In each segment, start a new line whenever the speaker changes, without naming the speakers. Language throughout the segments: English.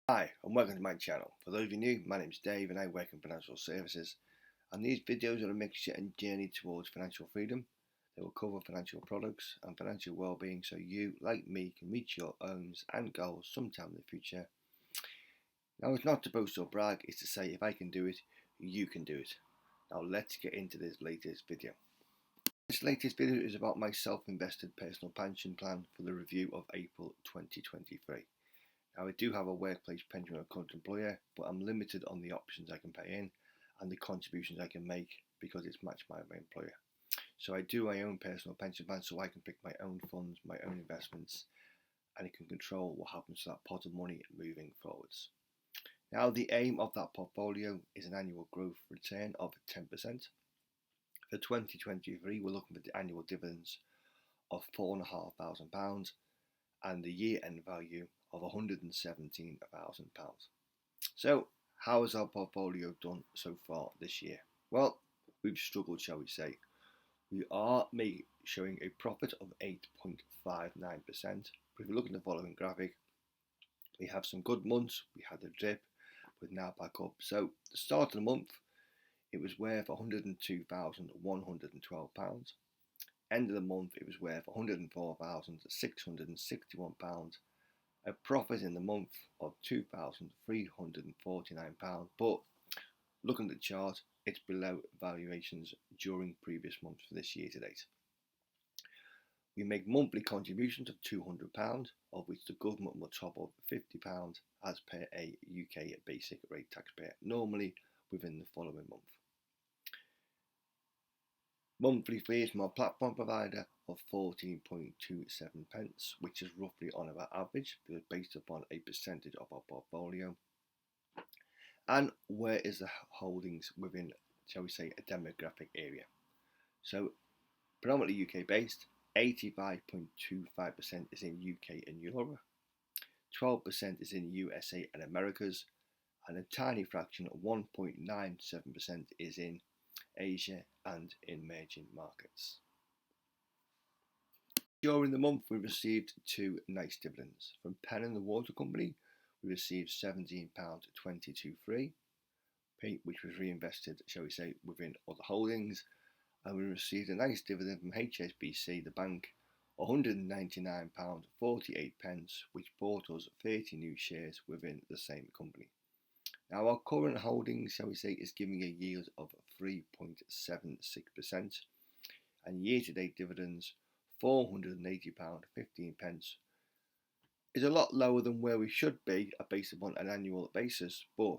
Hi and welcome to my channel. For those of you new, my name is Dave and I work in financial services, and these videos are a mixture and journey towards financial freedom. They will cover financial products and financial well-being so you, like me, can reach your aims and goals sometime in the future. Now it's not to boast or brag, it's to say if I can do it, you can do it. Now let's get into this latest video. This latest video is about my self-invested personal pension plan for the review of April 2023. Now I do have a workplace pension with a current employer, but I'm limited on the options I can pay in and the contributions I can make because it's matched by my employer. So I do my own personal pension plan so I can pick my own funds, my own investments, and it can control what happens to that pot of money moving forwards. Now the aim of that portfolio is an annual growth return of 10%. For 2023 we're looking for the annual dividends of £4,500 and the year-end value of £117,000. So, how has our portfolio done so far this year? Well, we've struggled, shall we say. We are showing a profit of 8.59%. But if you look at the following graphic, we have some good months. We had a dip, but now back up. So, the start of the month, it was worth £102,112. End of the month, it was worth £104,661. A profit in the month of £2,349, but looking at the chart, it's below valuations during previous months for this year to date. We make monthly contributions of £200, of which the government will top up £50 as per a UK basic rate taxpayer, normally within the following month. Monthly fees from our platform provider of 14.27 pence, which is roughly on our average because based upon a percentage of our portfolio. And where is the holdings within, shall we say, a demographic area? So predominantly UK based, 85.25% is in UK and Europe, 12% is in USA and Americas, and a tiny fraction of 1.97% is in Asia and emerging markets. During the month we received two nice dividends. From Penn and the Water Company we received £17.22, which was reinvested, shall we say, within other holdings, and we received a nice dividend from HSBC, the bank, £199.48, which bought us 30 new shares within the same company. Now our current holdings, shall we say, is giving a yield of 3.76%, and year-to-date dividends £480.15 is a lot lower than where we should be based upon an annual basis, but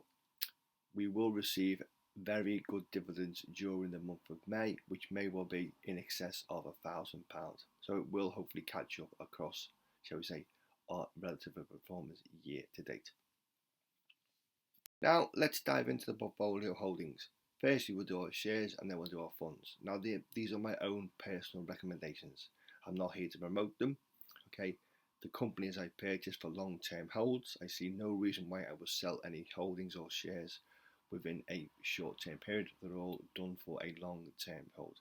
we will receive very good dividends during the month of May, which may well be in excess of £1,000. So it will hopefully catch up across, shall we say, our relative performance year to date. Now let's dive into the portfolio holdings. Firstly we'll do our shares and then we'll do our funds. Now these are my own personal recommendations. I'm not here to promote them. Okay, the companies I purchased for long-term holds, I see no reason why I will sell any holdings or shares within a short-term period. They're all done for a long-term hold.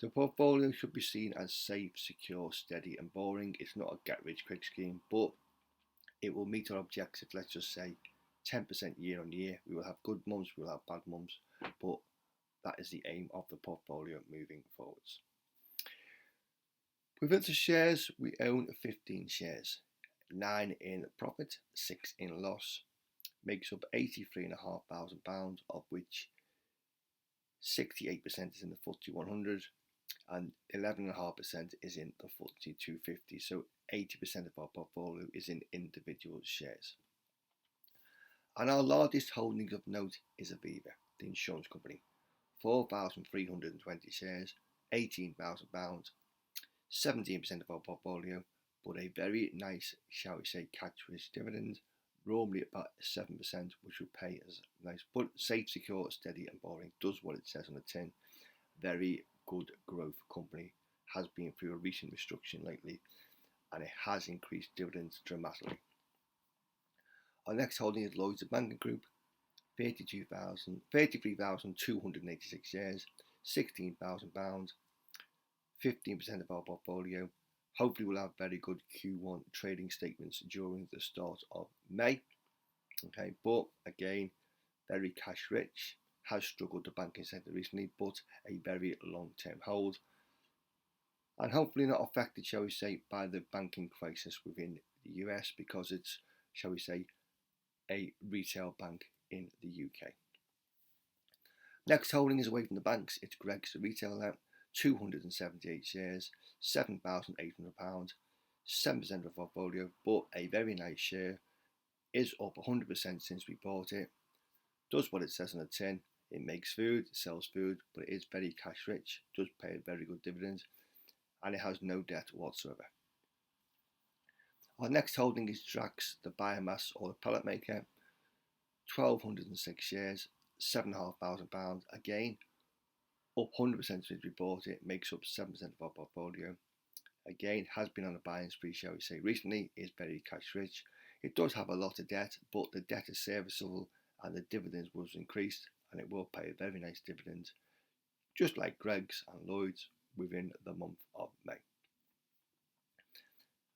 The portfolio should be seen as safe, secure, steady and boring. It's not a get-rich-quick scheme, but it will meet our objectives. Let's just say 10% year on year. We will have good months, we will have bad months, but that is the aim of the portfolio moving forwards. Within the shares, we own 15 shares, 9 in profit, 6 in loss, makes up £83,500, of which 68% is in the FTSE 100 and 11.5% is in the FTSE 250. So 80% of our portfolio is in individual shares. And our largest holding of note is Aviva, the insurance company. 4,320 shares, £18,000, 17% of our portfolio, but a very nice, shall we say, catch-rich dividend, normally about 7%, which would pay as nice, but safe, secure, steady and boring, does what it says on the tin. Very good growth company, has been through a recent restructuring lately, and it has increased dividends dramatically. Our next holding is Lloyds Banking Group, 33,286 shares, £16,000, 15% of our portfolio. Hopefully we'll have very good Q1 trading statements during the start of May. Okay, but again, very cash rich, has struggled the banking sector recently, but a very long-term hold, and hopefully not affected, shall we say, by the banking crisis within the US, because it's, shall we say, a retail bank in the UK. Next holding is away from the banks. It's Greggs, the retailer, 278 shares, £7,800, 7% of the portfolio, but a very nice share. Is up 100% since we bought it. Does what it says on the tin. It makes food, sells food, but it is very cash rich, does pay a very good dividend, and it has no debt whatsoever. Our next holding is Drax, the biomass or the pellet maker, 1,206 shares, £7,500. Again, up 100% since we bought it, makes up 7% of our portfolio. Again, has been on a buying spree, shall we say, recently, is very cash rich. It does have a lot of debt, but the debt is serviceable and the dividends was increased, and it will pay a very nice dividend, just like Greggs and Lloyd's, within the month of May.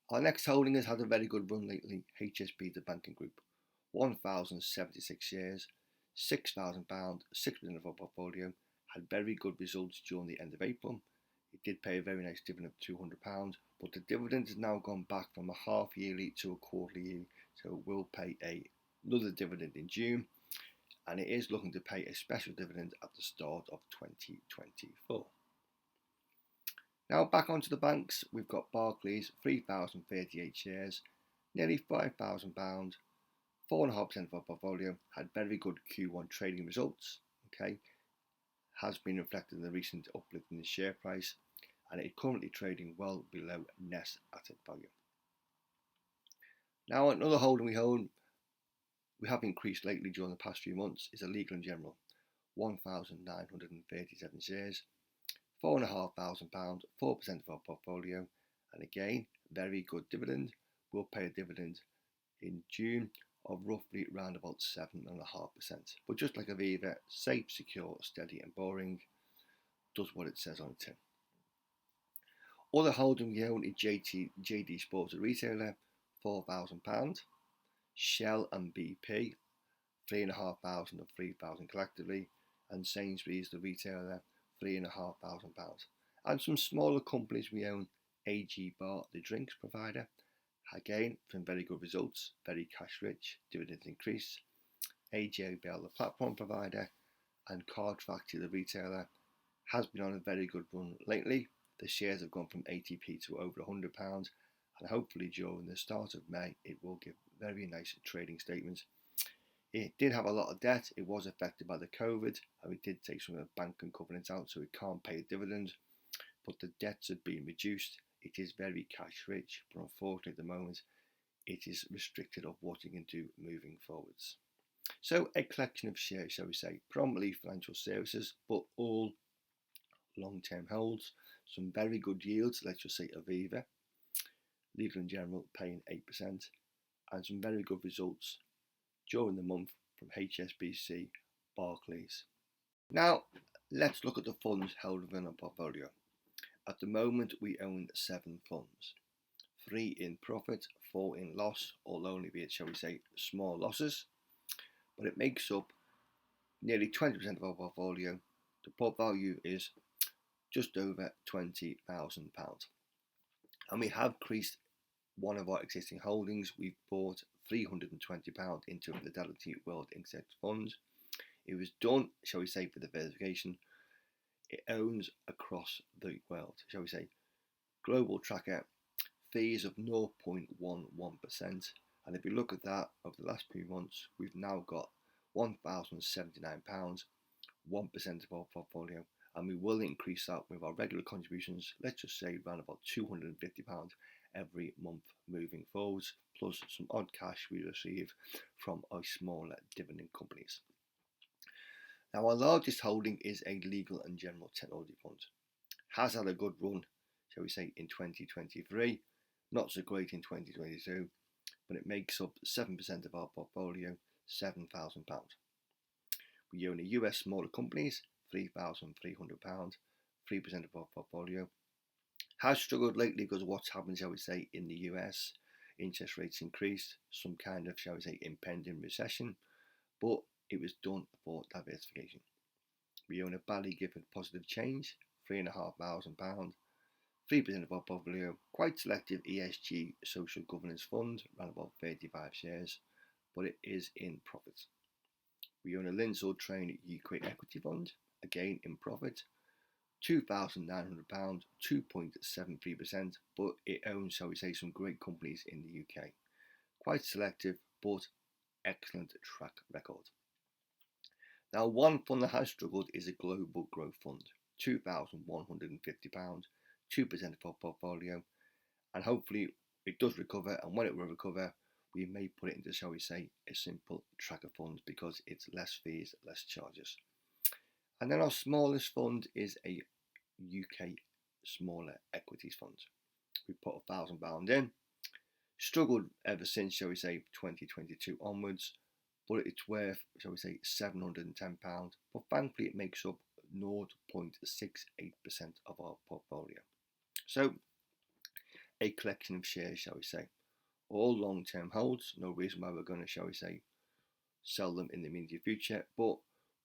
Our next holding has had a very good run lately, HSB, the banking group, 1,076 shares, £6,000, 6% of our portfolio, had very good results during the end of April. It did pay a very nice dividend of £200, but the dividend has now gone back from a half yearly to a quarterly yearly, so it will pay another dividend in June, and it is looking to pay a special dividend at the start of 2024. Now back onto the banks, we've got Barclays, 3,038 shares, nearly £5,000, 4.5% of our portfolio, had very good Q1 trading results, okay, has been reflected in the recent uplift in the share price, and it is currently trading well below net asset value. Now another holding we have increased lately during the past few months is a Legal & General, 1,937 shares, £4,500, 4% of our portfolio, and again, very good dividend. We'll pay a dividend in June of roughly around about 7.5%. But just like Aviva, safe, secure, steady and boring, does what it says on the tin. Other holding we own is JD Sports, a retailer, £4,000. Shell and BP, 3,500 and 3,000 collectively, and Sainsbury's, the retailer, £3,500. And some smaller companies we own, AG Bar, the drinks provider, again from very good results, very cash rich, dividends increase. AJBL, the platform provider, and Card Factory, the retailer, has been on a very good run lately. The shares have gone from 80p to over £100, and hopefully during the start of May it will give very nice trading statements. It did have a lot of debt. It was affected by the COVID, and we did take some of the banking covenants out, so it can't pay a dividend, but the debts have been reduced. It is very cash rich, but unfortunately at the moment it is restricted of what you can do moving forwards. So a collection of shares, shall we say, predominantly financial services, but all long-term holds, some very good yields, let's just say Aviva, Legal & General paying 8%, and some very good results during the month from HSBC, Barclays. Now let's look at the funds held within our portfolio. At the moment we own 7 funds, 3 in profit, 4 in loss, or only be it, shall we say, small losses, but it makes up nearly 20% of our portfolio. The port value is just over £20,000, and we have increased one of our existing holdings. We've bought £320 into Fidelity World Index Funds. It was done, shall we say, for the verification. It owns across the world, shall we say. Global tracker, fees of 0.11%, and if you look at that over the last few months, we've now got £1,079, 1% of our portfolio, and we will increase that with our regular contributions, let's just say around about £250 every month moving forwards, plus some odd cash we receive from our smaller dividend companies. Now our largest holding is a Legal & General Technology Fund. Has had a good run, shall we say, in 2023, not so great in 2022, but it makes up 7% of our portfolio, £7,000. We own a US smaller companies, £3,300, 3% of our portfolio. Has struggled lately because of what's happened, shall we say, in the US. interest rates increased, some kind of, shall we say, impending recession, but it was done for diversification. We own a badly given positive change, £3,500, 3% of our portfolio, quite selective ESG social governance fund, around about 35 shares, but it is in profit. We own a Linsell Train UK equity fund, again in profit, £2,900, 2.73%, but it owns, shall we say, some great companies in the UK. Quite selective, but excellent track record. Now, one fund that has struggled is a Global Growth Fund, £2,150, 2% of our portfolio, and hopefully it does recover, and when it will recover, we may put it into, shall we say, a simple tracker fund because it's less fees, less charges. And then our smallest fund is a UK smaller equities fund. We put £1,000 in, struggled ever since, shall we say, 2022 onwards, but it's worth, shall we say, £710, but thankfully it makes up 0.68% of our portfolio. So, a collection of shares, shall we say, all long-term holds, no reason why we're going to, shall we say, sell them in the immediate future, but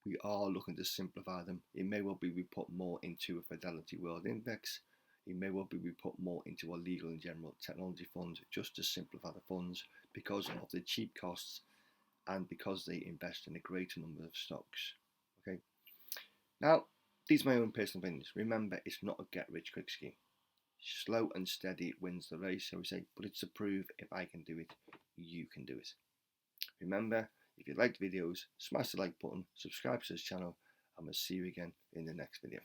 we are looking to simplify them. It may well be we put more into a Fidelity World Index. It may well be we put more into a Legal and General Technology Fund just to simplify the funds because of the cheap costs and because they invest in a greater number of stocks. Okay. Now, these are my own personal opinions. Remember, it's not a get-rich-quick scheme. Slow and steady wins the race, shall we say, but it's to prove if I can do it, you can do it. Remember, if you liked videos, smash the like button, subscribe to this channel, and we'll see you again in the next video.